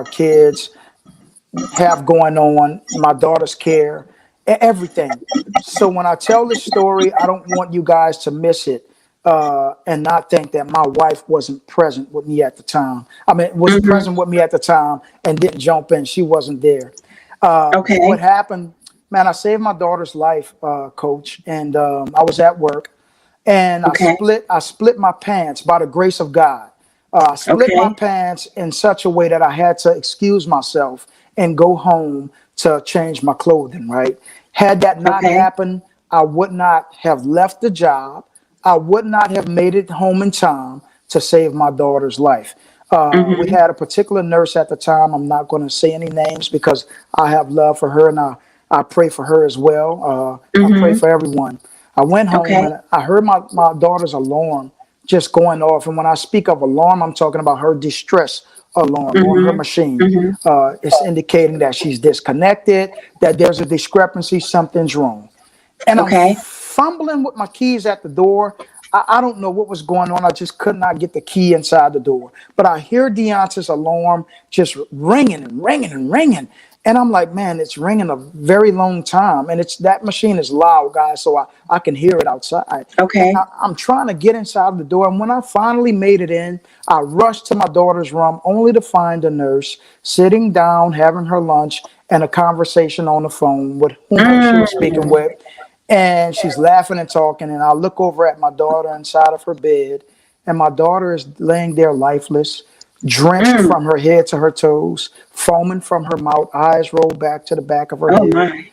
our kids have going on, my daughter's care, everything. So when I tell this story, I don't want you guys to miss it and not think that my wife wasn't present with me at the time. I mean, was Mm-hmm. present with me at the time and didn't jump in. She wasn't there. What Okay. happened, man, I saved my daughter's life, coach, and I was at work and Okay. I split my pants by the grace of God. I split my Okay. pants in such a way that I had to excuse myself and go home to change my clothing, right? Had that not Okay. happened, I would not have left the job. I would not have made it home in time to save my daughter's life. We Mm-hmm. had a particular nurse at the time. I'm not going to say any names because I have love for her and I pray for her as well. I pray Mm-hmm. for everyone. I went home Okay. and I heard my daughter's alarm just going off. And when I speak of alarm, I'm talking about her distress alarm on her Mm-hmm. machine. Mm-hmm. It's indicating that she's disconnected, that there's a discrepancy, something's wrong. And I'm Okay. fumbling with my keys at the door. I don't know what was going on. I just could not get the key inside the door. But I hear Deonta's alarm just ringing and ringing and ringing. And I'm like, man, it's ringing a very long time. And it's that machine is loud, guys, so I can hear it outside. And Okay. I'm trying to get inside the door. And when I finally made it in, I rushed to my daughter's room only to find a nurse sitting down, having her lunch, and a conversation on the phone with whomever she was speaking Mm. with. And she's laughing and talking. And I look over at my daughter inside of her bed, and my daughter is laying there lifeless, drenched Mm. from her head to her toes, foaming from her mouth, eyes rolled back to the back of her Oh head. my.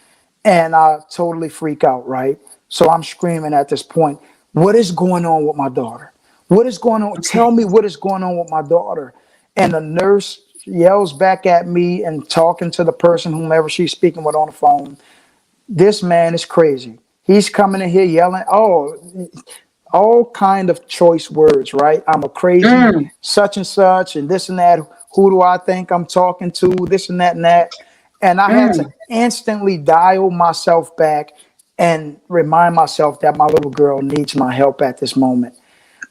And I totally freak out, right? So I'm screaming at this point, what is going on with my daughter? What is going on? Tell Okay. me what is going on with my daughter. And the nurse yells back at me and talking to the person, whomever she's speaking with on the phone. This man is crazy. He's coming in here yelling, oh, all kind of choice words, right? I'm a crazy Mm. such and this and that. Who do I think I'm talking to? This and that and that. And I had to Mm. instantly dial myself back and remind myself that my little girl needs my help at this moment.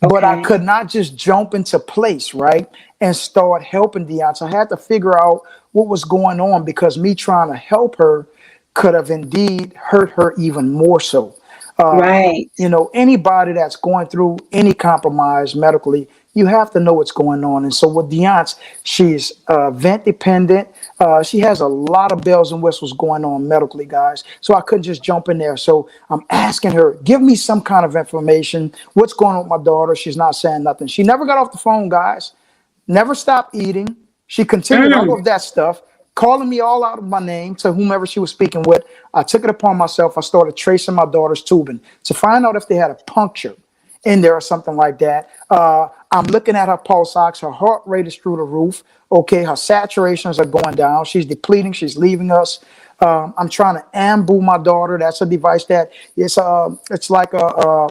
But I Okay. could not just jump into place, right? And start helping Deonta. I had to figure out what was going on because me trying to help her could have indeed hurt her even more so. Right. Anybody that's going through any compromise medically, you have to know what's going on. And so with Deonta, she's vent dependent. She has a lot of bells and whistles going on medically, guys. So I couldn't just jump in there. So I'm asking her, give me some kind of information. What's going on with my daughter? She's not saying nothing. She never got off the phone, guys. Never stopped eating. She continued all Mm. of that stuff, calling me all out of my name to whomever she was speaking with. I took it upon myself. I started tracing my daughter's tubing to find out if they had a puncture in there or something like that. I'm looking at her pulse ox. Her heart rate is through the roof. Okay, her saturations are going down. She's depleting. She's leaving us. I'm trying to ambu my daughter. That's a device that it's like a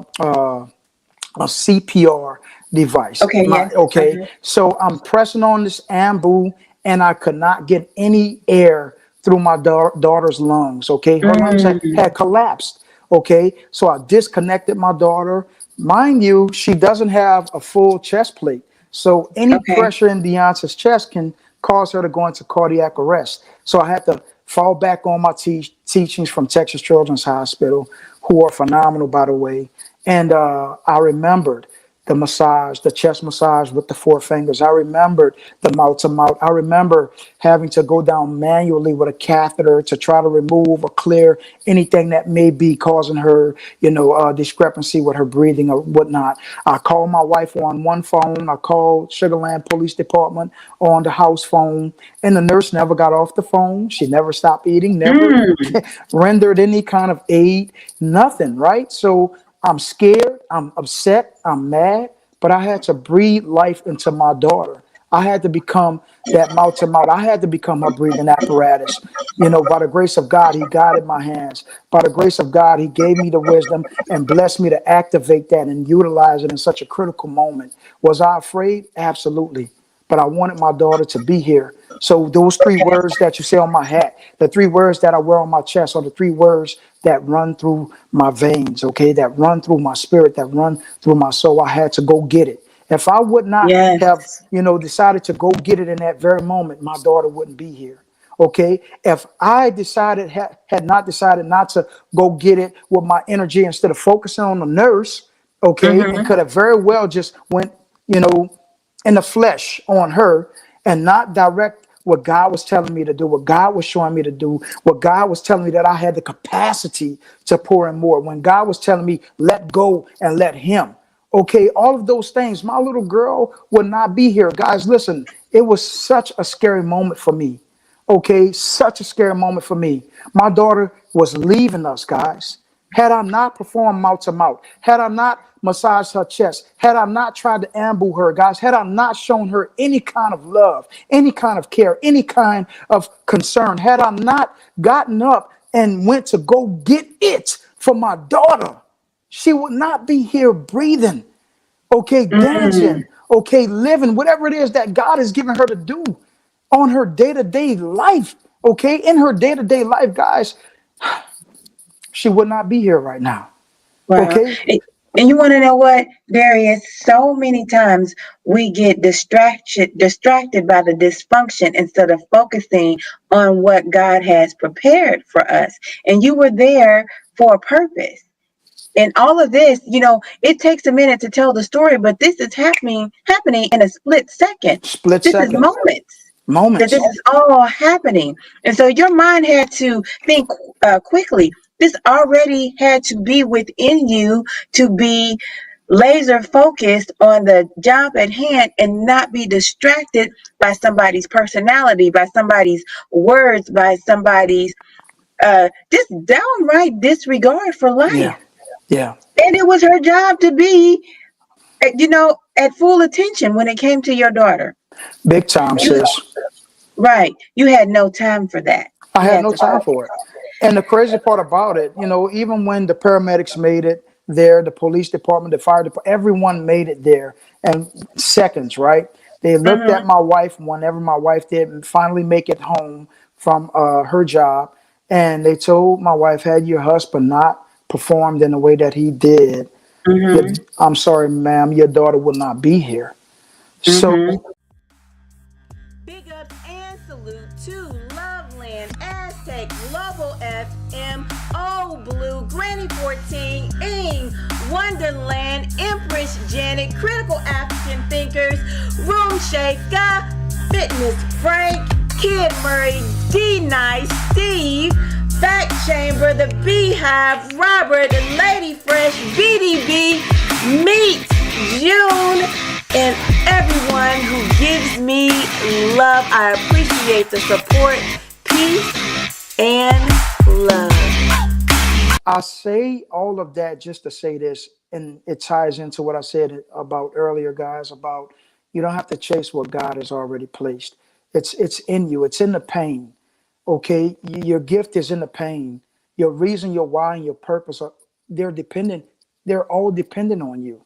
CPR device. Okay. Yes. Okay, Uh-huh. so I'm pressing on this ambu, and I could not get any air through my daughter's lungs. Okay, her lungs Mm. had collapsed. Okay, so I disconnected my daughter. Mind you, she doesn't have a full chest plate, so any Okay. pressure in Deonta's chest can cause her to go into cardiac arrest. So I had to fall back on my teachings from Texas Children's Hospital, who are phenomenal, by the way. And I remembered the massage, the chest massage with the four fingers. I remembered the mouth to mouth. I remember having to go down manually with a catheter to try to remove or clear anything that may be causing her, discrepancy with her breathing or whatnot. I called my wife on one phone. I called Sugarland Police Department on the house phone, and the nurse never got off the phone. She never stopped eating, never Mm. rendered any kind of aid, nothing, right? So I'm scared, I'm upset, I'm mad, but I had to breathe life into my daughter. I had to become that mouth to mouth. I had to become her breathing apparatus. By the grace of God, He guided my hands. By the grace of God, He gave me the wisdom and blessed me to activate that and utilize it in such a critical moment. Was I afraid? Absolutely. But I wanted my daughter to be here. So those three Okay. words that you say on my hat, the three words that I wear on my chest are the three words that run through my veins, okay, that run through my spirit, that run through my soul. I had to go get it. If I would not have, Yes. decided to go get it in that very moment, my daughter wouldn't be here. Okay. If I decided, had not decided not to go get it with my energy instead of focusing on the nurse, okay, and Mm-hmm. could have very well just went, you know, in the flesh on her and not direct what God was telling me to do, what God was showing me to do, what God was telling me that I had the capacity to pour in more. When God was telling me, let go and let Him. Okay, all of those things, my little girl would not be here. Guys, listen, it was such a scary moment for me. Okay, such a scary moment for me. My daughter was leaving us, guys. Had I not performed mouth to mouth, had I not massaged her chest, had I not tried to amble her, guys, had I not shown her any kind of love, any kind of care, any kind of concern, had I not gotten up and went to go get it for my daughter, she would not be here breathing, okay, Mm. dancing, okay, living, whatever it is that God has given her to do on her day-to-day life, okay, in her day-to-day life, guys, she would not be here right now. Wow. Okay. And you want to know what, Darius? So many times we get distracted by the dysfunction instead of focusing on what God has prepared for us. And you were there for a purpose. And all of this, it takes a minute to tell the story, but this is happening in a split second. Split This is second that this moments. is all happening. And so your mind had to think quickly. This already had to be within you to be laser focused on the job at hand and not be distracted by somebody's personality, by somebody's words, by somebody's just downright disregard for Yeah. life. Yeah. And it was her job to be, at full attention when it came to your daughter. Big time, You, sis. right. You had no time for that. I You had had no to time focus. for it. And the crazy part about it, even when the paramedics made it there, the police department, the fire department, everyone made it there in seconds, right? They looked at Mm-hmm. my wife whenever my wife did finally make it home from her job. And they told my wife, had your husband not performed in the way that he did, Mm-hmm. I'm sorry, ma'am, your daughter will not be here. So, Mm-hmm. Big ups and salute to Loveland, Aztec, Global FM, Old Blue, Granny 14, Ing, Wonderland, Empress Janet, Critical African Thinkers, Room Shaker, Fitness Frank, Kid Murray, D Nice, Steve, Fact Chamber, The Beehive, Robert, Lady Fresh, BDB, Meet, June, and everyone who gives me love. I appreciate the support, peace, and love. I say all of that just to say this, and it ties into what I said about earlier, guys, about you don't have to chase what God has already placed. It's in you. It's in the pain. Okay, your gift is in the pain. Your reason, your why, and your purpose are they're dependent. They're all dependent on you.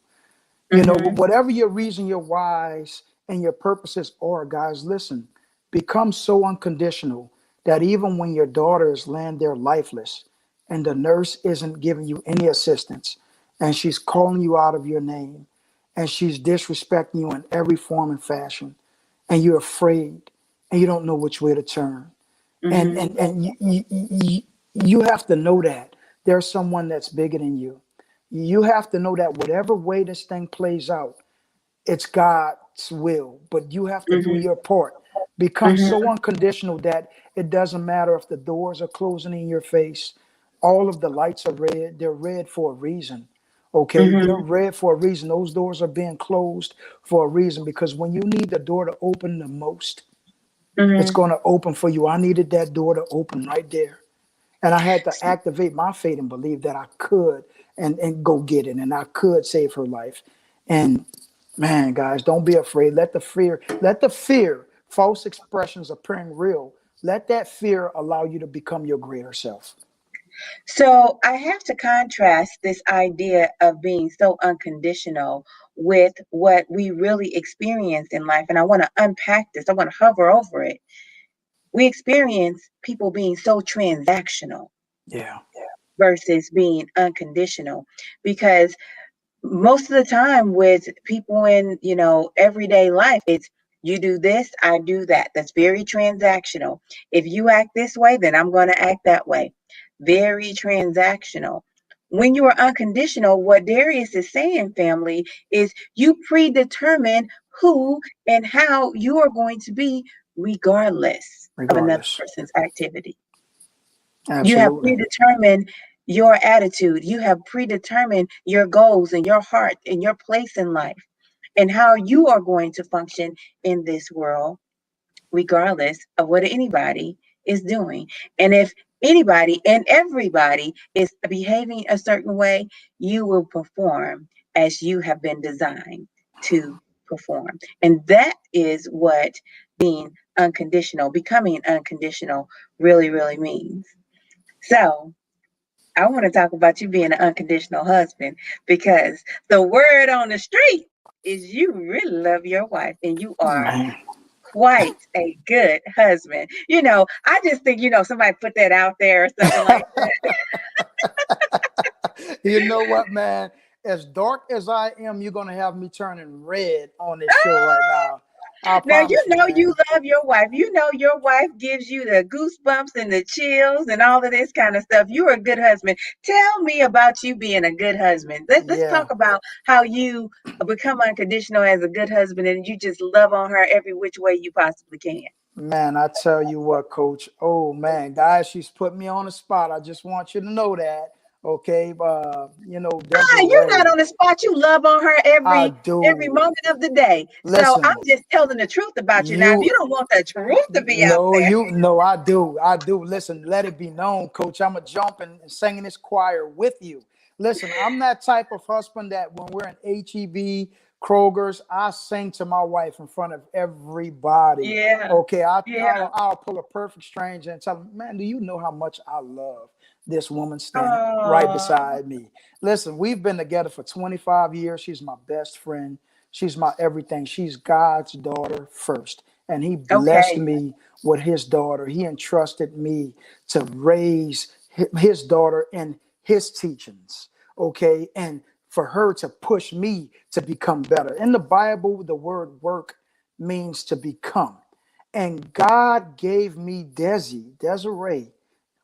Mm-hmm. Whatever your reason, your whys, and your purposes are, guys, listen, become so unconditional that even when your daughter is laying there lifeless and the nurse isn't giving you any assistance and she's calling you out of your name and she's disrespecting you in every form and fashion and you're afraid and you don't know which way to turn and Mm-hmm. you have to know that there's someone that's bigger than you. You have to know that whatever way this thing plays out, it's God's will, but you have to do Mm-hmm. your part. Become so Mm-hmm. unconditional that it doesn't matter if the doors are closing in your face, all of the lights are red, they're red for a reason. Okay, they're Mm-hmm. red for a reason. Those doors are being closed for a reason because when you need the door to open the most, it's Mm-hmm. going to open for you. I needed that door to open right there. And I had to activate my faith and believe that I could and go get it and I could save her life. And man, guys, don't be afraid. Let the fear, false expressions appearing real, let that fear allow you to become your greater self. So I have to contrast this idea of being so unconditional with what we really experience in life. And I want to unpack this. I want to hover over it. We experience people being so transactional Yeah. versus being unconditional because most of the time with people in, everyday life, it's you do this, I do that. That's very transactional. If you act this way, then I'm going to act that way. Very transactional. When you are unconditional, what Darius is saying, family, is you predetermine who and how you are going to be regardless of another Regardless. person's activity. You have Absolutely. predetermined your attitude. You have predetermined your goals and your heart and your place in life and how you are going to function in this world, regardless of what anybody is doing. And if anybody and everybody is behaving a certain way, you will perform as you have been designed to perform. And that is what being unconditional, becoming unconditional really, really means. So I want to talk about you being an unconditional husband, because the word on the street is you really love your wife and you are Man. quite a good husband. I just think, somebody put that out there or something like that. You know what, man? As dark as I am, you're gonna have me turning red on this show right now. I Now, promise you, you man. love your wife. Your wife gives you the goosebumps and the chills and all of this kind of stuff. You're a good husband. Tell me about you being a good husband. Let's Yeah, talk about how you become unconditional as a good husband and you just love on her every which way you possibly can. man. I tell you what, Coach. Oh man, guys, she's put me on the spot. I just want you to know that. Okay, You're not Desiree. on the spot. You love on her I every do. moment of the day. So I'm Listen, just telling the truth about you. Now, if you you don't want the truth to be out no, there, you no, I do. I do. Listen, let it be known, Coach. I'm a jumping and singing this choir with you. Listen, I'm that type of husband that when we're in HEB, Kroger's, I sing to my wife in front of everybody. yeah, Okay, yeah. I'll pull a perfect stranger and tell them, man, do you know how much I love this woman standing right Oh, beside me? Listen, we've been together for 25 years. She's my best friend. She's my everything. She's God's daughter first. And he blessed okay. me with his daughter. He entrusted me to raise his daughter in his teachings. Okay. And for her to push me to become better. In the Bible, the word work means to become. And God gave me Desiree,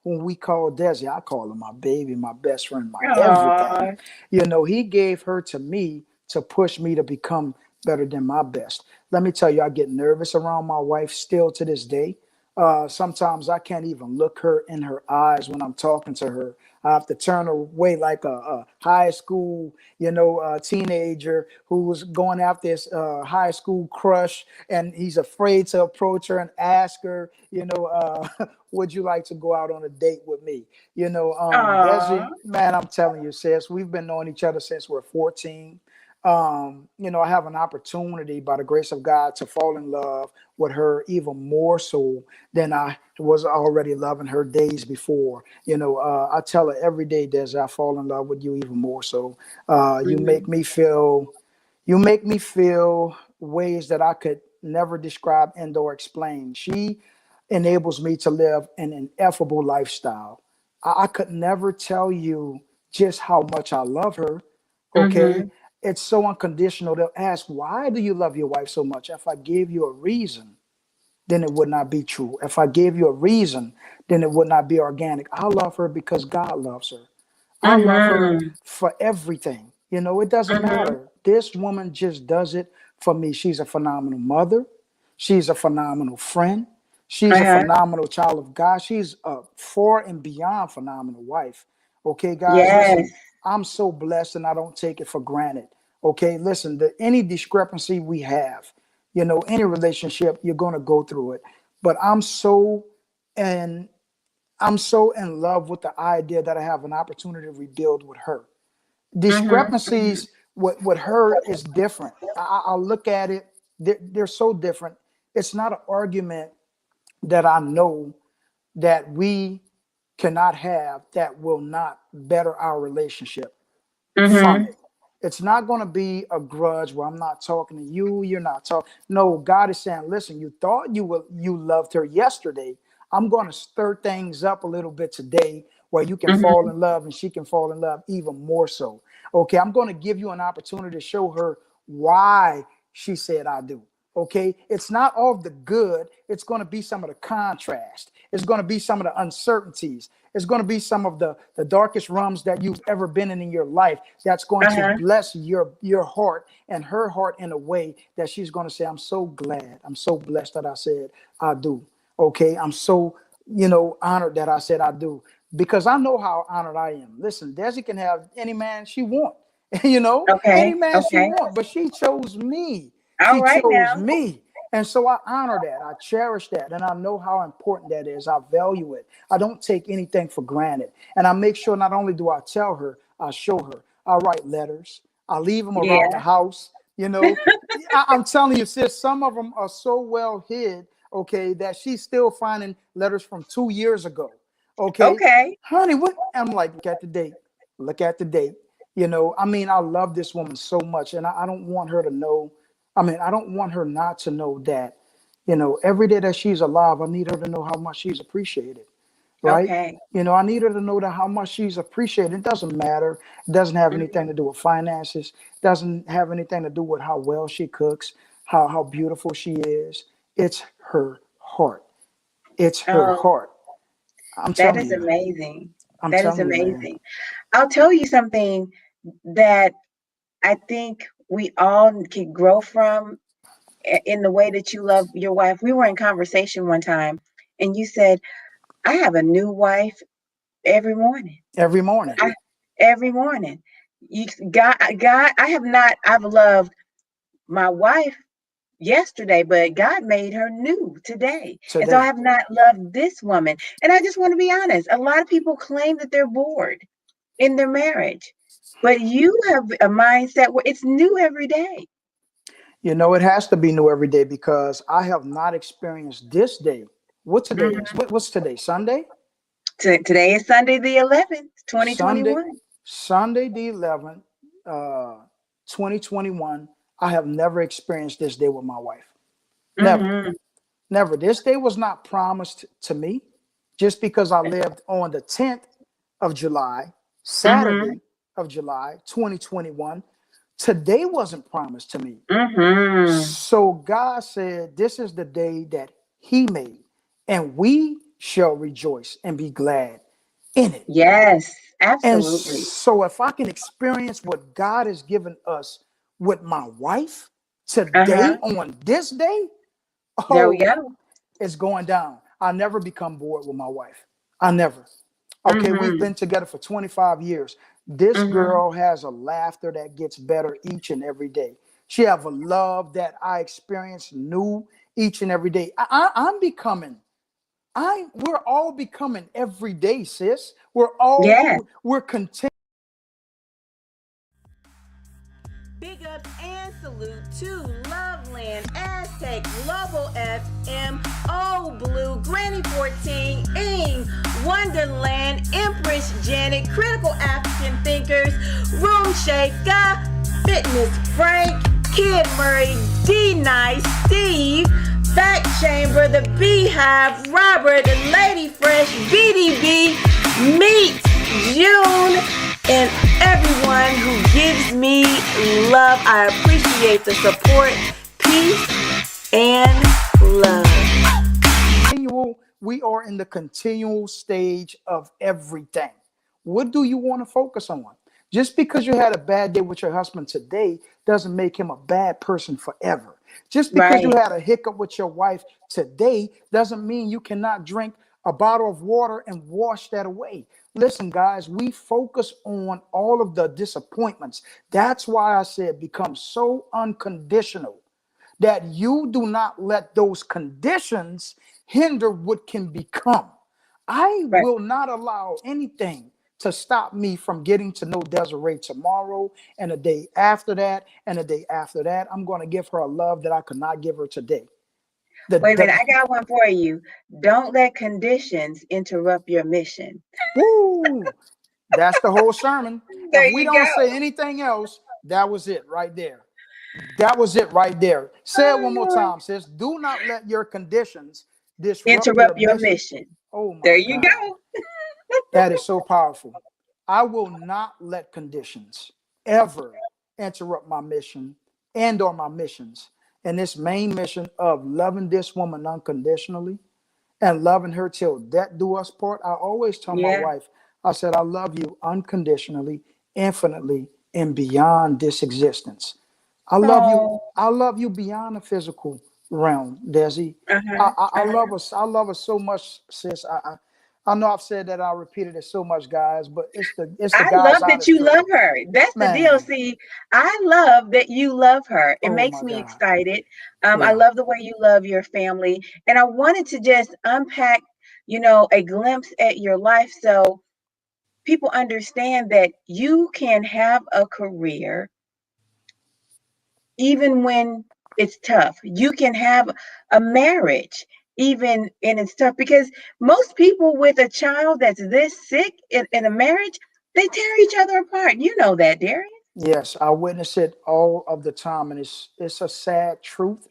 whom we call Desi. I call her my baby, my best friend, my everything. Oh, He gave her to me to push me to become better than my best. Let me tell you, I get nervous around my wife still to this day. Sometimes I can't even look her in her eyes when I'm talking to her. I have to turn away like a high school, teenager who was going after his high school crush, and he's afraid to approach her and ask her, would you like to go out on a date with me? Desi, oh. man, I'm telling you, sis, we've been knowing each other since we're 14. I have an opportunity by the grace of God to fall in love with her even more so than I was already loving her days before. I tell her every day, Des, I fall in love with you even more so. You Mhm. make me feel, you make me feel ways that I could never describe and or explain. She enables me to live an ineffable lifestyle. I could never tell you just how much I love her. Okay. Mhm. It's so unconditional. They'll ask, why do you love your wife so much? If I gave you a reason, then it would not be true. If I gave you a reason, then it would not be organic. I love her because God loves her. I love her Mhm. for everything. It doesn't Mhm. matter. This woman just does it for me. She's a phenomenal mother. She's a phenomenal friend. She's a Uh-huh. phenomenal child of God. She's a far and beyond phenomenal wife. Okay, guys, Yes. listen, I'm so blessed and I don't take it for granted. Okay, listen, any discrepancy we have, any relationship, you're going to go through it. But and I'm so in love with the idea that I have an opportunity to rebuild with her. Mhm. Mhm. Discrepancies with her is different. I'll look at it, they're so different. It's not an argument that I know that we cannot have that will not better our relationship from Mhm. it. It's not going to be a grudge where I'm not talking to you, you're not talking. No, God is saying, listen, you thought you loved her yesterday. I'm going to stir things up a little bit today where you can fall Mhm. in love and she can fall in love even more so. Okay, I'm going to give you an opportunity to show her why she said I do. Okay, it's not all the good. It's going to be some of the contrast. It's going to be some of the uncertainties. It's going to be some of the darkest rooms that you've ever been in your life. That's going to bless your heart and her heart in a way that she's going to say, I'm so glad. I'm so blessed that I said I do. Okay, I'm so, honored that I said I do, because I know how honored I am. Listen, Desi can have any man she want, any Okay. man she Okay. want, but she chose me. All She right chose now. me. And so I honor that. I cherish that. And I know how important that is. I value it. I don't take anything for granted. And I make sure not only do I tell her, I show her. I write letters. I leave them around the Yeah. house. I'm telling you, sis, some of them are so well hid, okay, that she's still finding letters from 2 years ago. Okay. Okay. Honey, what? I'm like, look at the date. Look at the date. I love this woman so much. And I don't want her to know. I don't want her not to know that, every day that she's alive, I need her to know how much she's appreciated, right? Okay. I need her to know that how much she's appreciated. It doesn't matter. It doesn't have anything to do with finances. It doesn't have anything to do with how well she cooks, how beautiful she is. It's her heart. It's her Oh, heart. I'm that telling is you. amazing. I'm That is telling you, man. amazing. I'll tell you something that I think we all can grow from in the way that you love your wife. We were in conversation one time and you said, I have a new wife every morning. Every morning. Every morning. I've loved my wife yesterday, but God made her new today. And so I Today. have not loved this woman. And I just want to be honest. A lot of people claim that they're bored in their marriage, but you have a mindset where it's new every day. It has to be new every day because I have not experienced this day. What today is? What's today? Sunday? Today is Sunday the 11th, Sunday, 2021. Sunday the 11th, 2021. I have never experienced this day with my wife. Never. Mm-hmm. Never. This day was not promised to me just because I lived on the 10th of July, Mm-hmm. Saturday of July, 2021. Today wasn't promised to me. Mm-hmm. So God said, this is the day that he made, and we shall rejoice and be glad in it. Yes, And absolutely. so if I can experience what God has given us with my wife Uh-huh. today on this day, There we oh, go. it's going down. I'll never become bored with my wife. I never. Okay, we've Mm-hmm. been together for 25 years. This Mm-hmm. girl has a laughter that gets better each and every day. She have a love that I experience new each and every day. I'm becoming. We're all becoming every day, sis. Yeah. We're content. Big ups and salute to Loveland, Aztec, Global FM, Old Blue, Granny 14, Ing, Wonderland, Empress Janet, Critical African Thinkers, Room Shaker, Fitness Frank, Kid Murray, D Nice, Steve, Fact Chamber, The Beehive, Robert, Lady Fresh, BDB, Meet, June, and everyone who gives me love. I appreciate the support, peace, and love. We are in the continual stage of everything. What do you want to focus on? Just because you had a bad day with your husband today doesn't make him a bad person forever. Just because you Right. had a hiccup with your wife today doesn't mean you cannot drink a bottle of water and wash that away. Listen, guys, we focus on all of the disappointments. That's why I said become so unconditional that you do not let those conditions hinder what can become. I Right. will not allow anything to stop me from getting to know Desiree tomorrow and the day after that and the day after that. I'm going to give her a love that I could not give her today. Wait a minute. I got one for you. Don't let conditions interrupt your mission. Woo! That's the whole sermon. There If we you don't go. say anything else, that was it right there. That was it right there. Say it one more time, sis. Do not let your conditions disrupt your Interrupt your mission. mission. Oh There my you God. go. That is so powerful. I will not let conditions ever interrupt my mission and or my missions. And this main mission of loving this woman unconditionally and loving her till death do us part. I always tell my Yeah. wife, I said, I love you unconditionally, infinitely, and beyond this existence. I love you. Oh. I love you beyond the physical realm, Desi. Uh-huh. I love us. I love us so much, sis. I know I've said that. I repeated it so much, guys. But it's the I God's love that honest you truth, love her. That's the deal. man. See, I love that you love her. It Oh makes my me God. excited. I Yeah. love the way you love your family. And I wanted to just unpack, a glimpse at your life so people understand that you can have a career even when it's tough. You can have a marriage even in it's tough because most people with a child that's this sick in a marriage, they tear each other apart. You know that, Darius. Yes, I witness it all of the time, and it's a sad truth.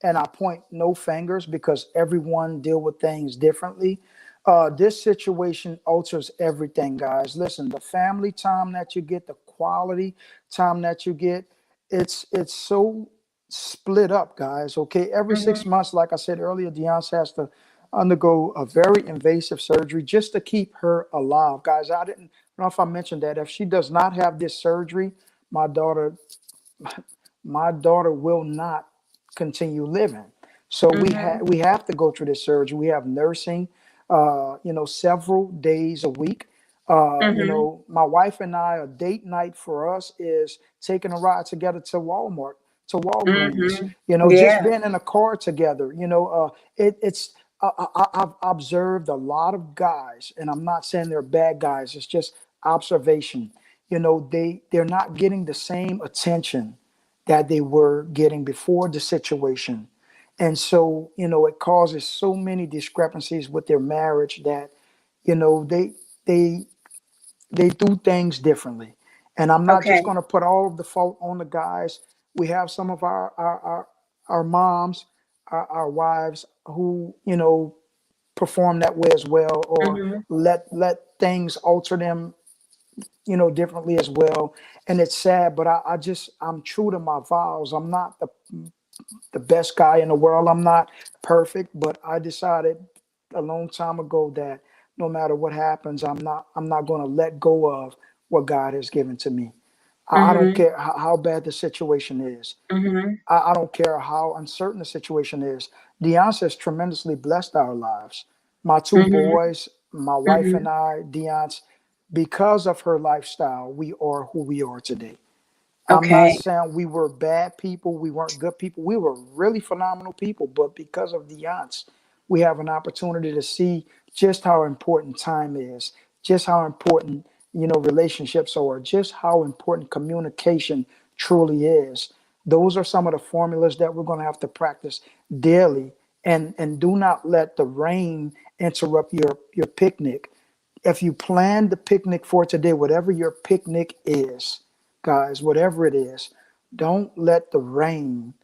And I point no fingers because everyone deal with things differently. This situation alters everything, guys. Listen, the family time that you get, the quality time that you get, it's so split up, guys. Okay, every Mm-hmm. 6 months, like I said earlier, Deonce has to undergo a very invasive surgery just to keep her alive, guys. I didn't know if I mentioned that. If she does not have this surgery, my daughter my daughter will not continue living. So Mm-hmm. we have to go through this surgery. We have nursing, several days a week. Mm-hmm. My wife and I, a date night for us is taking a ride together to Walmart, to Walgreens. Mm-hmm. Just Yeah. being in a car together. It's I've observed a lot of guys, and I'm not saying they're bad guys. It's just observation. They're not getting the same attention that they were getting before the situation. And so, it causes so many discrepancies with their marriage that, you know, they they they do things differently. And I'm not Okay. just going to put all of the fault on the guys. We have some of our moms, our wives who, perform that way as well, or Mm-hmm. let things alter them, differently as well. And it's sad, but I'm true to my vows. I'm not the best guy in the world. I'm not perfect, but I decided a long time ago that no matter what happens, I'm not going to let go of what God has given to me. I don't Mm-hmm. care how bad the situation is. Mm-hmm. I don't care how uncertain the situation is. Deonce has tremendously blessed our lives. My two Mm-hmm. boys, my wife Mm-hmm. and I, Deonce, because of her lifestyle, we are who we are today. I'm not Okay. saying we were bad people, we weren't good people. We were really phenomenal people, but because of the yachts, we have an opportunity to see just how important time is, just how important, relationships are, just how important communication truly is. Those are some of the formulas that we're going to have to practice daily. And do not let the rain interrupt your picnic. If you plan the picnic for today, whatever your picnic is, guys, whatever it is, don't let the rain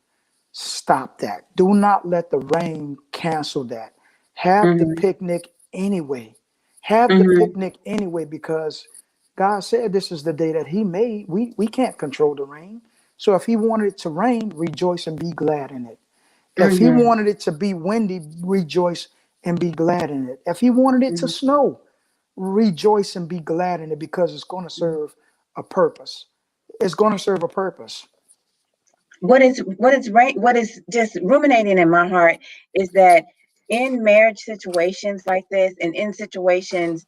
stop that. Do not let the rain cancel that. Have the Mm-hmm. picnic anyway. Have the Mm-hmm. picnic anyway because God said this is the day that He made. We can't control the rain. So if He wanted it to rain, rejoice and be glad in it. If He Mm-hmm. wanted it to be windy, rejoice and be glad in it. If He wanted it to snow, rejoice and be glad in it because it's going to Mm-hmm. serve a purpose. It's going to serve a purpose. What is just ruminating in my heart is that in marriage situations like this and in situations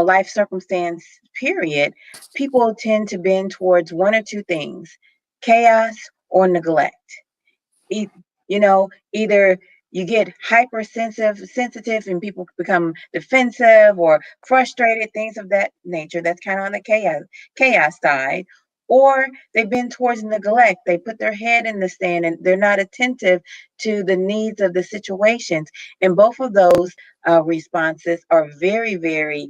life circumstance period, people tend to bend towards one or two things: chaos or neglect. E- Either you get hypersensitive and people become defensive or frustrated, things of that nature. That's kind of on the chaos side. Or they bend towards neglect. They put their head in the sand and they're not attentive to the needs of the situations. And both of those responses are very, very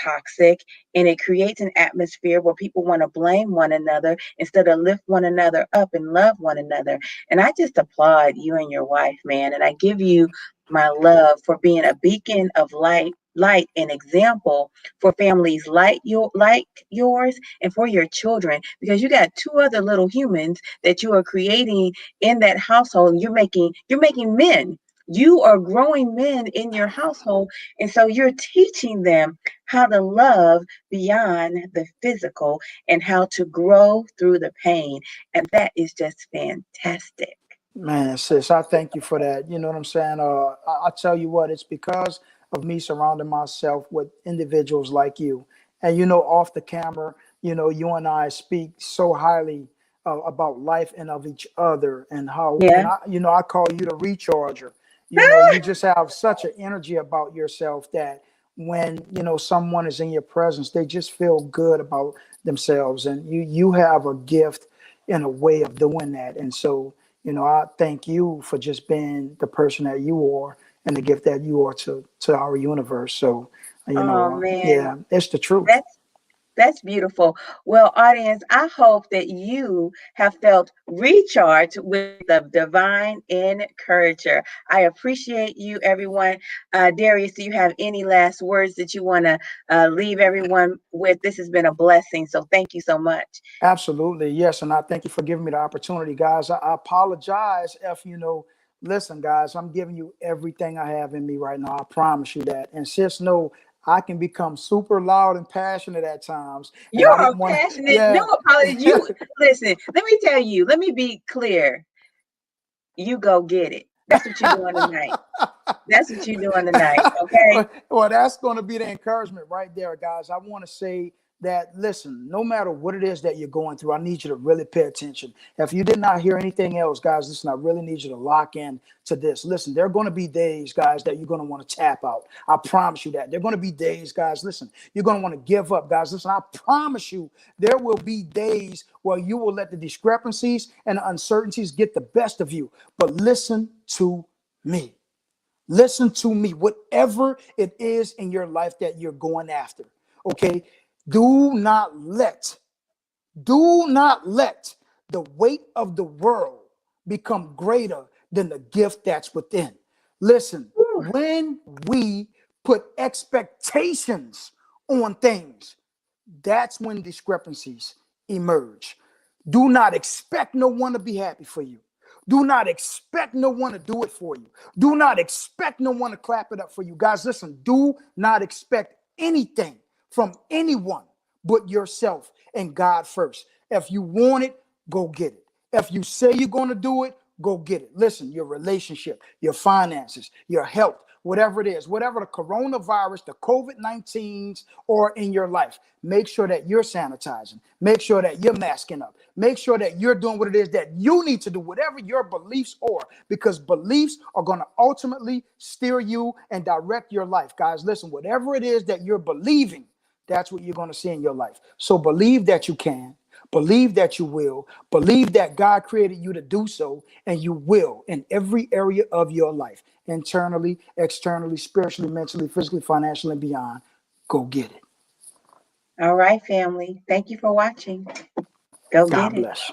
toxic, and it creates an atmosphere where people want to blame one another instead of lift one another up and love one another. And I just applaud you and your wife, man. And I give you my love for being a beacon of light light and example for families like yours and for your children, because you got two other little humans that you are creating in that household. You're making men. You are growing men in your household, and so you're teaching them how to love beyond the physical and how to grow through the pain, and that is just fantastic. Man, sis, I thank you for that. You know what I'm saying? I tell you what, it's because of me surrounding myself with individuals like you. And off the camera, you and I speak so highly about life and of each other, and how, and Yeah. I call you the recharger. You just have such an energy about yourself that when someone is in your presence, they just feel good about themselves, and you have a gift and a way of doing that. And so I thank you for just being the person that you are and the gift that you are to our universe. So, Oh man, yeah, it's the truth. that's That's beautiful. Well, audience, I hope that you have felt recharged with the divine encourager. I appreciate you, everyone. Darius, do you have any last words that you want to leave everyone with? This has been a blessing. So thank you so much. Absolutely. Yes. And I thank you for giving me the opportunity, guys. I apologize if, listen, guys, I'm giving you everything I have in me right now. I promise you that. And sis, know I can become super loud and passionate at times. And I You're a didn't want to, passionate, no yeah. apology. You listen, let me tell you, let me be clear. You go get it. That's what you're doing tonight. That's what you're doing tonight. Okay. Well, that's going to be the encouragement right there, guys. I want to say that, listen, no matter what it is that you're going through, I need you to really pay attention. If you did not hear anything else, guys, listen, I really need you to lock in to this. Listen, there are going to be days, guys, that you're going to want to tap out. I promise you that. There are going to be days, guys, listen, you're going to want to give up, guys. Listen, I promise you there will be days where you will let the discrepancies and the uncertainties get the best of you. But listen to me. Listen to me, whatever it is in your life that you're going after, okay? Do not let, do not let the weight of the world become greater than the gift that's within. Listen, Whew. when we put expectations on things, that's when discrepancies emerge. Do not expect no one to be happy for you. Do not expect no one to do it for you. Do not expect no one to clap it up for you. Guys, listen, do not expect anything from anyone but yourself and God first. If you want it, go get it. If you say you're going to do it, go get it. Listen, your relationship, your finances, your health, whatever it is, whatever the coronavirus, the COVID-19s are in your life, make sure that you're sanitizing. Make sure that you're masking up. Make sure that you're doing what it is that you need to do, whatever your beliefs are, because beliefs are going to ultimately steer you and direct your life. Guys, listen, whatever it is that you're believing, that's what you're going to see in your life. So believe that you can. Believe that you will. Believe that God created you to do so, and you will in every area of your life, internally, externally, spiritually, mentally, physically, financially, and beyond. Go get it. All right, family. Thank you for watching. Go God get it. bless.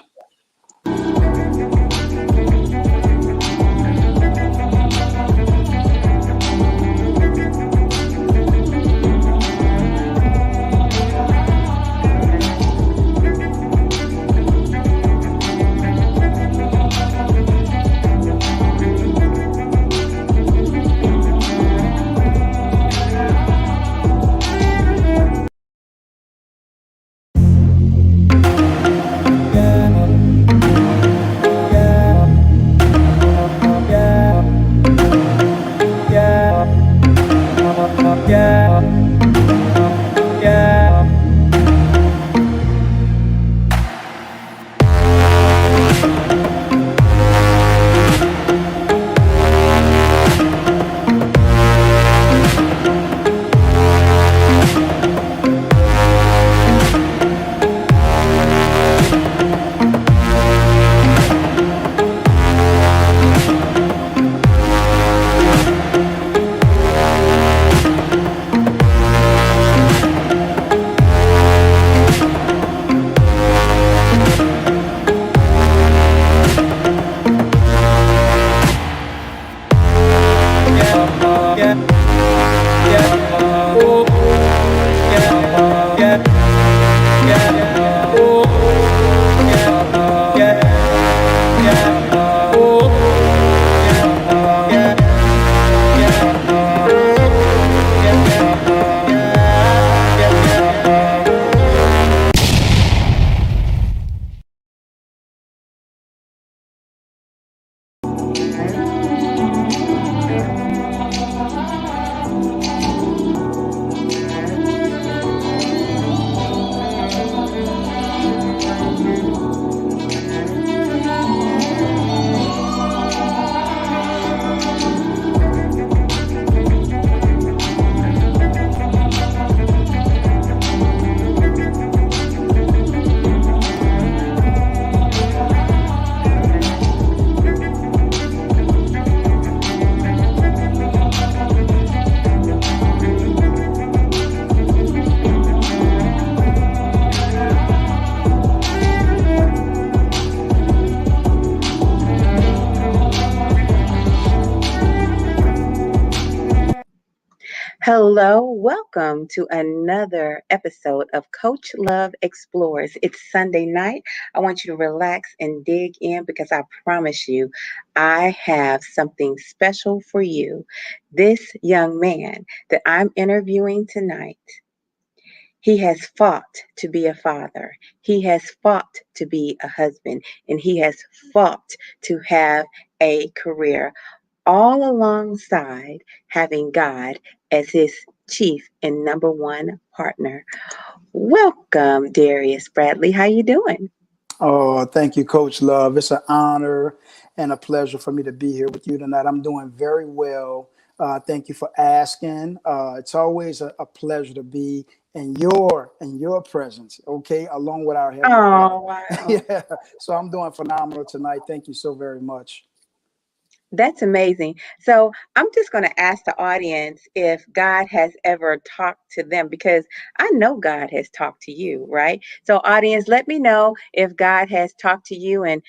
Hello, welcome to another episode of Coach Love Explores. It's Sunday night. I want you to relax and dig in because I promise you, I have something special for you. This young man that I'm interviewing tonight, he has fought to be a father. He has fought to be a husband, and he has fought to have a career, all alongside having God as his chief and number one partner. Welcome, Darius Bradley. How you doing? Oh, thank you, Coach Love. It's an honor and a pleasure for me to be here with you tonight. I'm doing very well. Thank you for asking. It's always a pleasure to be in your presence, okay, along with our Heavenly Father. Oh, wow. Yeah, so I'm doing phenomenal tonight. Thank you so very much. That's amazing. So I'm just going to ask the audience if God has ever talked to them because I know God has talked to you, right? So, audience, let me know if God has talked to you and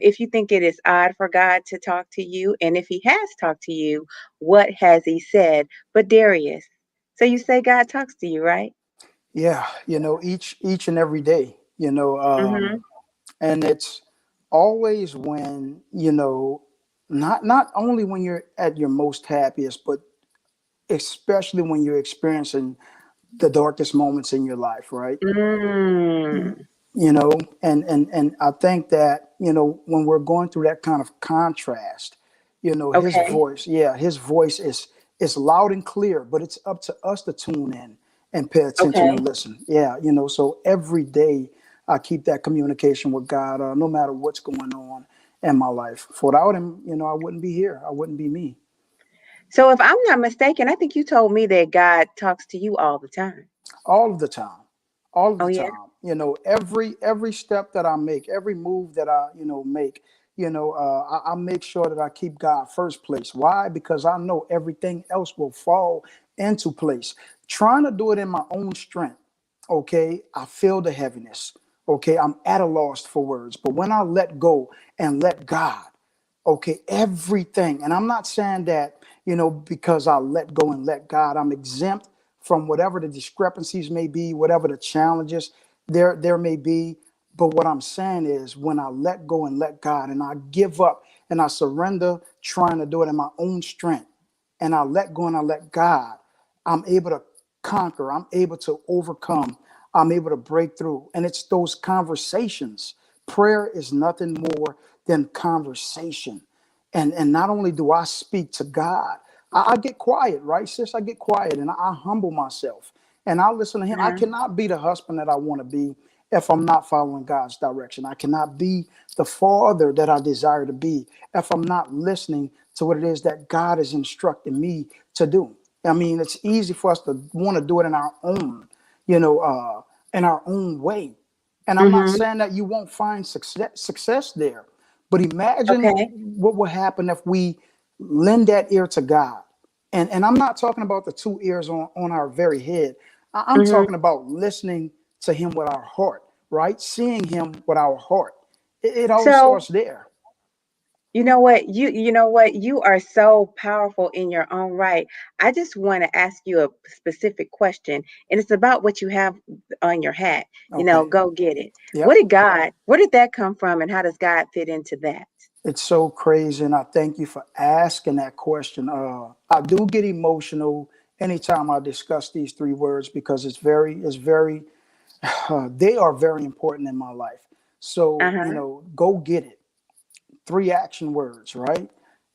if you think it is odd for God to talk to you. And if He has talked to you, what has He said? But, Darius, so you say God talks to you, right? Yeah, each and every day, Mm-hmm. and it's always when not only when you're at your most happiest, but especially when you're experiencing the darkest moments in your life, right? Mm. you know and I think that when we're going through that kind of contrast, his Okay. voice, yeah, his voice is loud and clear, but it's up to us to tune in and pay attention Okay. and listen. Yeah, so every day I keep that communication with God, no matter what's going on in my life. For without him, I wouldn't be here, I wouldn't be me. So, if I'm not mistaken, I think you told me that God talks to you all the time. All of the time, all of Oh, the yeah. time. Every step that I make, every move that I make, I make sure that I keep God first place. Why? Because I know everything else will fall into place. Trying to do it in my own strength, okay, I feel the heaviness. Okay, I'm at a loss for words. But when I let go and let God, okay, everything, and I'm not saying that, because I let go and let God, I'm exempt from whatever the discrepancies may be, whatever the challenges there may be. But what I'm saying is, when I let go and let God, and I give up and I surrender trying to do it in my own strength, and I let go and I let God, I'm able to conquer, I'm able to overcome, I'm able to break through. And it's those conversations. Prayer is nothing more than conversation. And not only do I speak to God, I get quiet, right, sis? I get quiet and I humble myself and I listen to him. I Uh-huh. cannot be the husband that I want to be if I'm not following God's direction. I cannot be the father that I desire to be if I'm not listening to what it is that God is instructing me to do. I mean, it's easy for us to want to do it in our own, in our own way. And I'm not Mm-hmm. saying that you won't find success there, but imagine Okay. what would happen if we lend that ear to God. And I'm not talking about the two ears on our very head. I'm Mm-hmm. talking about listening to him with our heart, right? Seeing him with our heart. It all So, starts there. you are so powerful in your own right. I just want to ask you a specific question, and it's about what you have on your hat. Okay. Go get it. Yep. Where did that come from, and how does God fit into that? It's so crazy, and I thank you for asking that question. I do get emotional anytime I discuss these three words because they are very important in my life. So, Uh-huh. go get it. Three action words, right?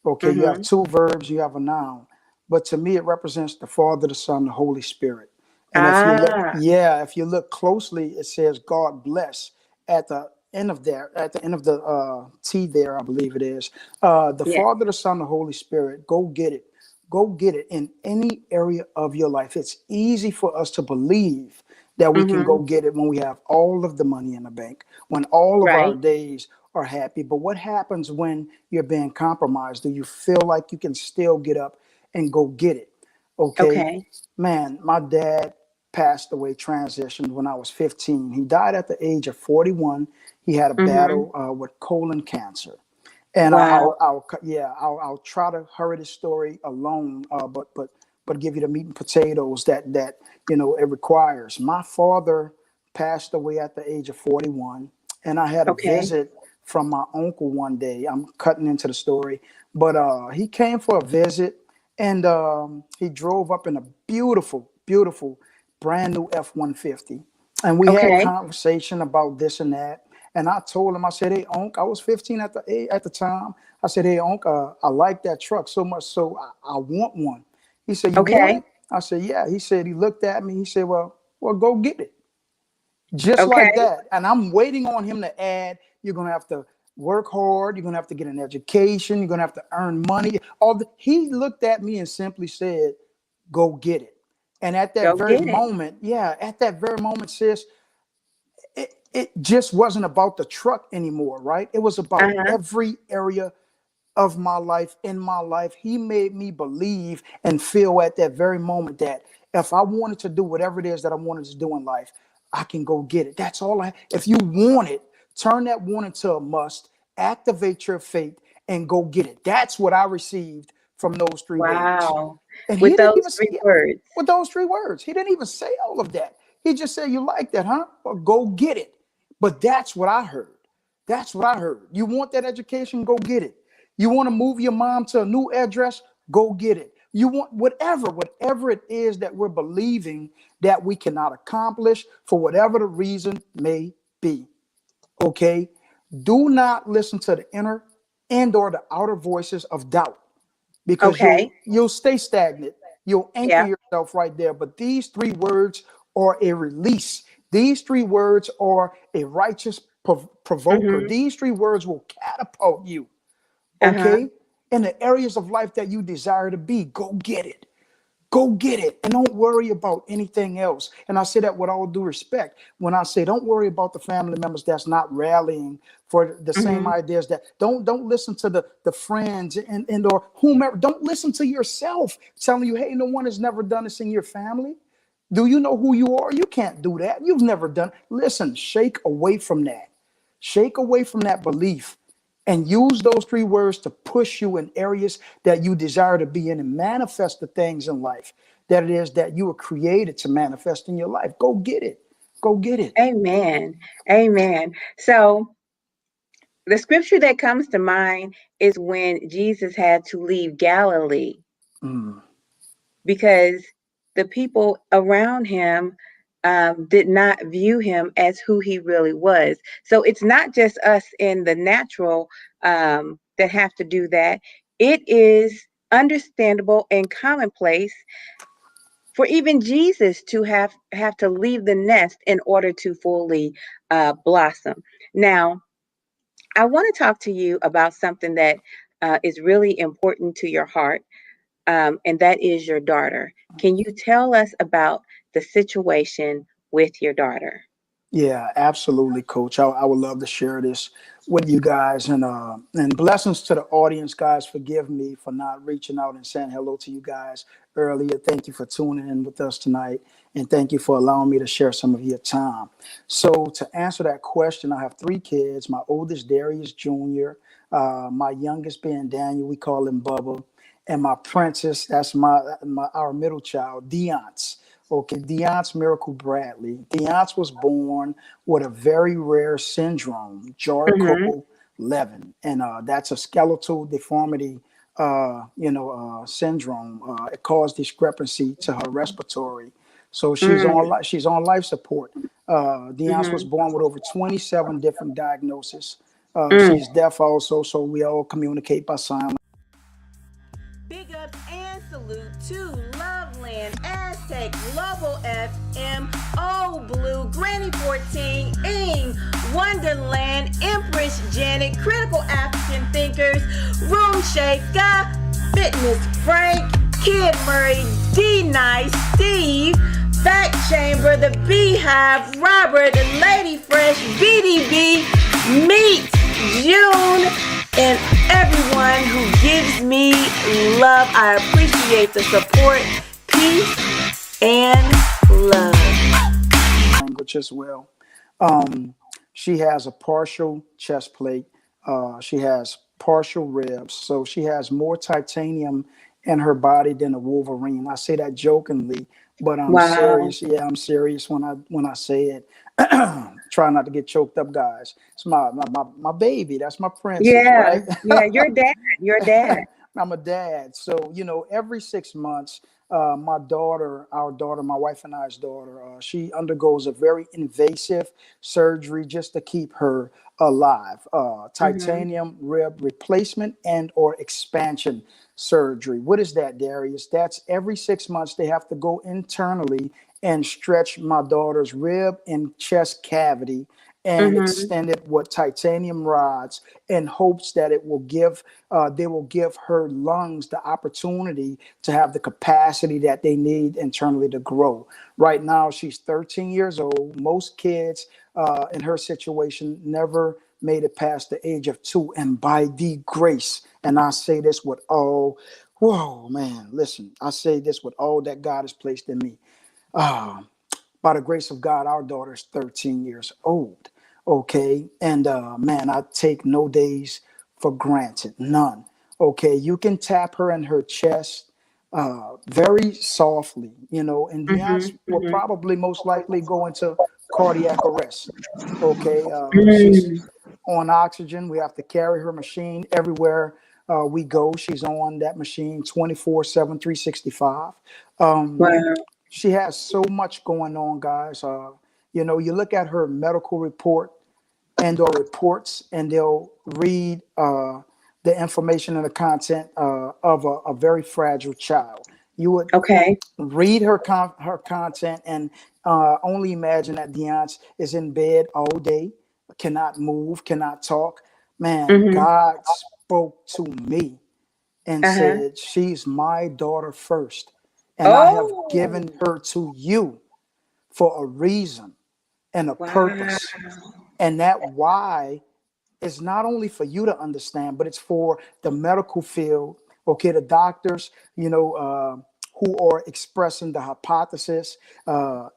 Okay, you have Mm-hmm. two verbs, you have a noun. But to me, it represents the Father, the Son, the Holy Spirit. And if you look, Ah, yeah, if you look closely, it says God bless at the end of there, at the end of the T there, I believe it is. The yeah. Father, the Son, the Holy Spirit, go get it. Go get it in any area of your life. It's easy for us to believe that we can Mm-hmm. go get it when we have all of the money in the bank, when all of our Right. days are happy. But what happens when you're being compromised? Do you feel like you can still get up and go get it? Okay. Okay. Man, my dad passed away, transitioned when I was 15. He died at the age of 41. He had a Mm-hmm. battle with colon cancer. And Wow. I'll try to hurry the story along. But but give you the meat and potatoes that it requires. My father passed away at the age of 41, and I had a Okay. visit from my uncle one day. I'm cutting into the story, but he came for a visit, and he drove up in a beautiful, beautiful, brand new F-150, and we had Okay. conversation about this and that. And I told him, I said, "Hey, Unc, I was 15 at the time. I said, hey, Unc, I like that truck so much, so I want one." He said, "You want Okay. it?" I said, "Yeah." He said, he looked at me. He said, well, go get it. Just like Okay. that. And I'm waiting on him to add, you're going to have to work hard. You're going to have to get an education. You're going to have to earn money. He looked at me and simply said, "Go get it." And at that Go very get it. moment, yeah, at that very moment, sis, it just wasn't about the truck anymore, right? It was about Uh-huh. every area of my life, in my life. He made me believe and feel at that very moment that if I wanted to do whatever it is that I wanted to do in life, I can go get it. That's all if you want it, turn that want into a must, activate your faith, and go get it. That's what I received from those three words. Wow. And he With didn't those even three say, words. with those three words, he didn't even say all of that. He just said, "You like that, huh? Well, go get it." But that's what I heard. That's what I heard. You want that education? Go get it. You want to move your mom to a new address? Go get it. You want whatever it is that we're believing that we cannot accomplish for whatever the reason may be. Okay? Do not listen to the inner and or the outer voices of doubt, because Okay. you'll stay stagnant. You'll anchor Yeah. yourself right there. But these three words are a release. These three words are a righteous provoker. Mm-hmm. These three words will catapult you, Uh-huh. okay, in the areas of life that you desire to be. Go get it. Go get it, and don't worry about anything else. And I say that with all due respect. When I say don't worry about the family members that's not rallying for the same Mm-hmm. ideas, that don't listen to the friends and or whomever. Don't listen to yourself telling you, "Hey, no one has never done this in your family. Do you know who you are? You can't do that. You've never done." Listen, shake away from that. Shake away from that belief and use those three words to push you in areas that you desire to be in, and manifest the things in life that it is that you were created to manifest in your life. Go get it. Go get it. Amen. Amen. So the scripture that comes to mind is when Jesus had to leave Galilee Mm, because the people around him did not view him as who he really was. So it's not just us in the natural that have to do that. It is understandable and commonplace for even Jesus to have to leave the nest in order to fully blossom. Now, I want to talk to you about something that is really important to your heart, and that is your daughter. Can you tell us about the situation with your daughter? yeah, absolutely, Coach. I would love to share this with you guys, and blessings to the audience, guys. Forgive me for not reaching out and saying hello to you guys earlier. Thank you for tuning in with us tonight, and thank you for allowing me to share some of your time. So, to answer that question, I have three kids. My oldest, Darius Jr., my youngest being Daniel, we call him Bubba, and my princess, that's our middle child, Deonce. Okay, Miracle Bradley. Deonce was born with a very rare syndrome, Mm-hmm. Charcot-Levin, and that's a skeletal deformity, syndrome. It caused discrepancy to her respiratory, so she's on life support. Deonce was Mm-hmm. born with over 27 different diagnoses. Mm. She's deaf also, so we all communicate by sign. Big ups and salute to Loveland, Aztec, Global FM, Old Blue, Granny 14, Ing, Wonderland, Empress Janet, Critical African Thinkers, Room Shaker, Fitness Frank, Kid Murray, D Nice, Steve, Fact Chamber, The Beehive, Robert, Lady Fresh, BDB, Meet, June, and everyone who gives me love. I appreciate the support, peace, and love. Language as well. Um, she has a partial chest plate. She has partial ribs, so she has more titanium in her body than a Wolverine. I say that jokingly, but I'm Wow. serious. Yeah, I'm serious when I say it. Try not to get choked up, guys. It's my baby. That's my princess, Yeah. right? Yeah. Your dad. Your dad. I'm a dad. So, every 6 months, our daughter, my wife and I's daughter, she undergoes a very invasive surgery just to keep her alive. Hmm. Titanium rib replacement and or expansion surgery. What is that, Darius? That's every 6 months they have to go internally and stretch my daughter's rib and chest cavity and Hmm. extend it with titanium rods in hopes that they will give her lungs the opportunity to have the capacity that they need internally to grow. Right now, she's 13 years old. Most kids in her situation never made it past the age of 2. And by the grace, and I say this with all, whoa, man, listen, I say this with all that God has placed in me. Uh, by the grace of God, our daughter's 13 years old. Okay. And man, I take no days for granted. None. Okay. You can tap her in her chest very softly, and Hmm. Deonce will Hmm. probably most likely go into cardiac arrest. Okay. She's Mm. on oxygen. We have to carry her machine everywhere we go. She's on that machine 24/7, 365. Um, Wow. she has so much going on, guys. You look at her medical report and or reports, and they'll read the information and the content of a very fragile child. You would Okay. read her content and only imagine that Deonce is in bed all day, cannot move, cannot talk. Man, Hmm. God spoke to me and Uh-huh. said, "She's my daughter first, and I have Oh, given her to you for a reason and a wow. purpose." And that why is not only for you to understand, but it's for the medical field, okay, the doctors, who are expressing the hypothesis to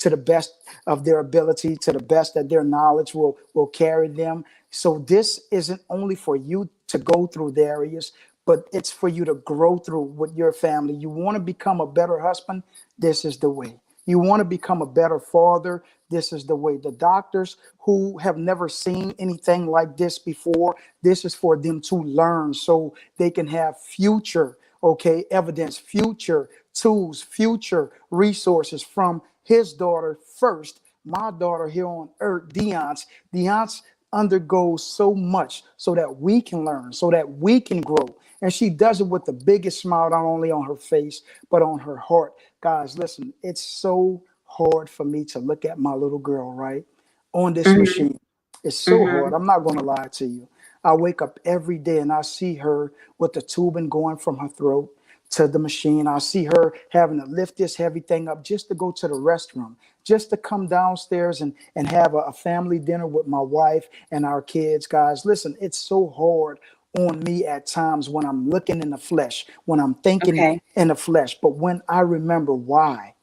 the best of their ability, to the best that their knowledge will carry them. So this isn't only for you to go through the areas, but it's for you to grow through with your family. You want to become a better husband? This is the way. You want to become a better father? This is the way. The doctors who have never seen anything like this before, this is for them to learn so they can have future, okay, evidence, future tools, future resources from his daughter first, my daughter here on earth, Deonce. Deonce undergoes so much so that we can learn, so that we can grow. And she does it with the biggest smile, not only on her face, but on her heart. Guys, listen, it's so hard for me to look at my little girl, right, on this Hmm. machine. It's so hard. Hmm. I'm not going to lie to you. I wake up every day and I see her with the tubing going from her throat to the machine. I see her having to lift this heavy thing up just to go to the restroom, just to come downstairs and have a family dinner with my wife and our kids. Guys, listen, it's so hard on me at times when I'm looking in the flesh, when I'm thinking Okay. in the flesh. But when I remember why,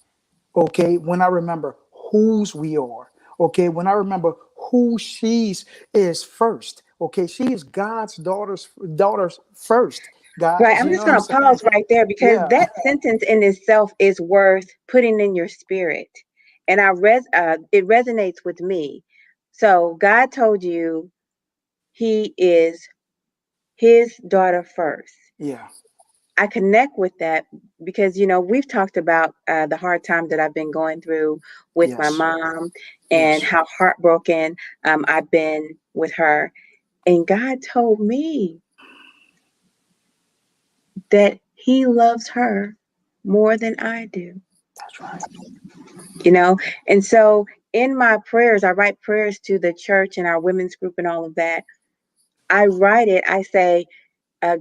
okay, when I remember whose we are, okay, when I remember who she's is first, okay, she is God's daughters first, Right. guys, I'm you know just what I'm going to saying? pause right there because Yeah. that sentence in itself is worth putting in your spirit. And it resonates with me. So God told you he is his daughter first. Yeah. I connect with that because, we've talked about the hard time that I've been going through with my Yes. mom and Yes. how heartbroken I've been with her. And God told me that he loves her more than I do, That's right. you know? And so in my prayers, I write prayers to the church and our women's group and all of that. I write it, I say,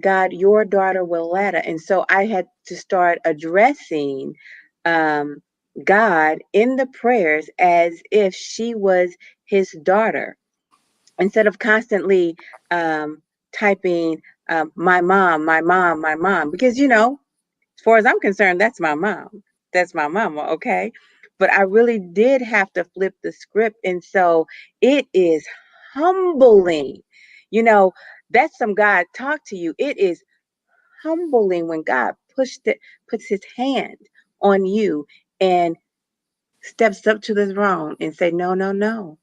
God, your daughter Willetta. And so I had to start addressing um, God in the prayers as if she was his daughter instead of constantly typing my mom, my mom, my mom. Because, as far as I'm concerned, that's my mom. That's my mama, okay? But I really did have to flip the script. And so it is humbling. You know, that's some God talk to you. It is humbling when God puts his hand on you and steps up to the throne and say, no, no, no.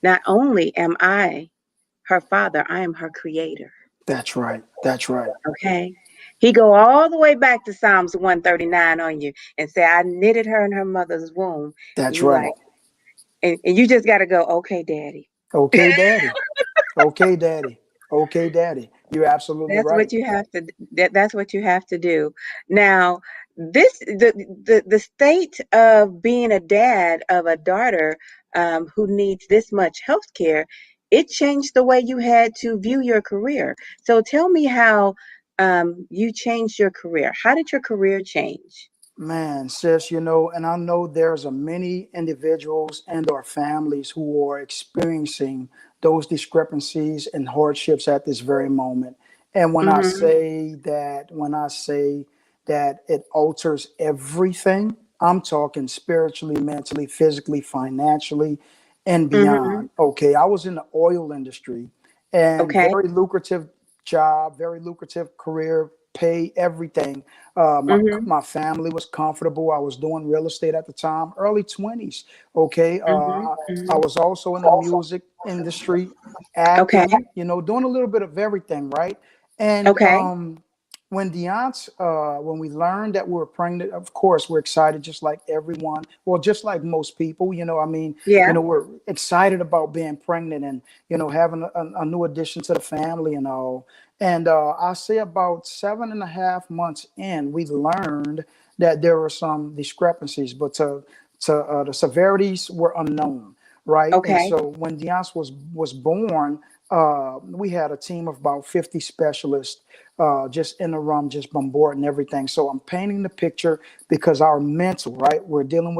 Not only am I her father, I am her creator. That's right. That's right. Okay. He go all the way back to Psalms 139 on you and say, I knitted her in her mother's womb. That's You right. like, and you just got to go, okay, daddy. Okay, daddy. Okay, daddy. Okay, daddy. You're absolutely That's right. what you have to. That's what you have to do. Now, the state of being a dad of a daughter who needs this much health care, it changed the way you had to view your career. So tell me how you changed your career. How did your career change? Man, sis, and I know there's a many individuals and or families who are experiencing those discrepancies and hardships at this very moment. And Mm-hmm. when I say that it alters everything, I'm talking spiritually, mentally, physically, financially, and Mm-hmm. beyond. Okay, I was in the oil industry and Okay. very lucrative job, very lucrative career, pay, everything. Mm-hmm. My family was comfortable. I was doing real estate at the time, early 20s. Okay. Mm-hmm. I Mm-hmm. was also in the music industry, Okay. acting, doing a little bit of everything, right? And Okay. when when we learned that we were pregnant, of course, we're excited just like everyone. Well, just like most people, Yeah. we're excited about being pregnant and, having a new addition to the family and all. And I say about 7.5 months in, we learned that there were some discrepancies, but the severities were unknown, right? And Okay. so when Deonce was born, we had a team of about 50 specialists just in the room, just bombarding everything. So I'm painting the picture because our mental, right? We're dealing with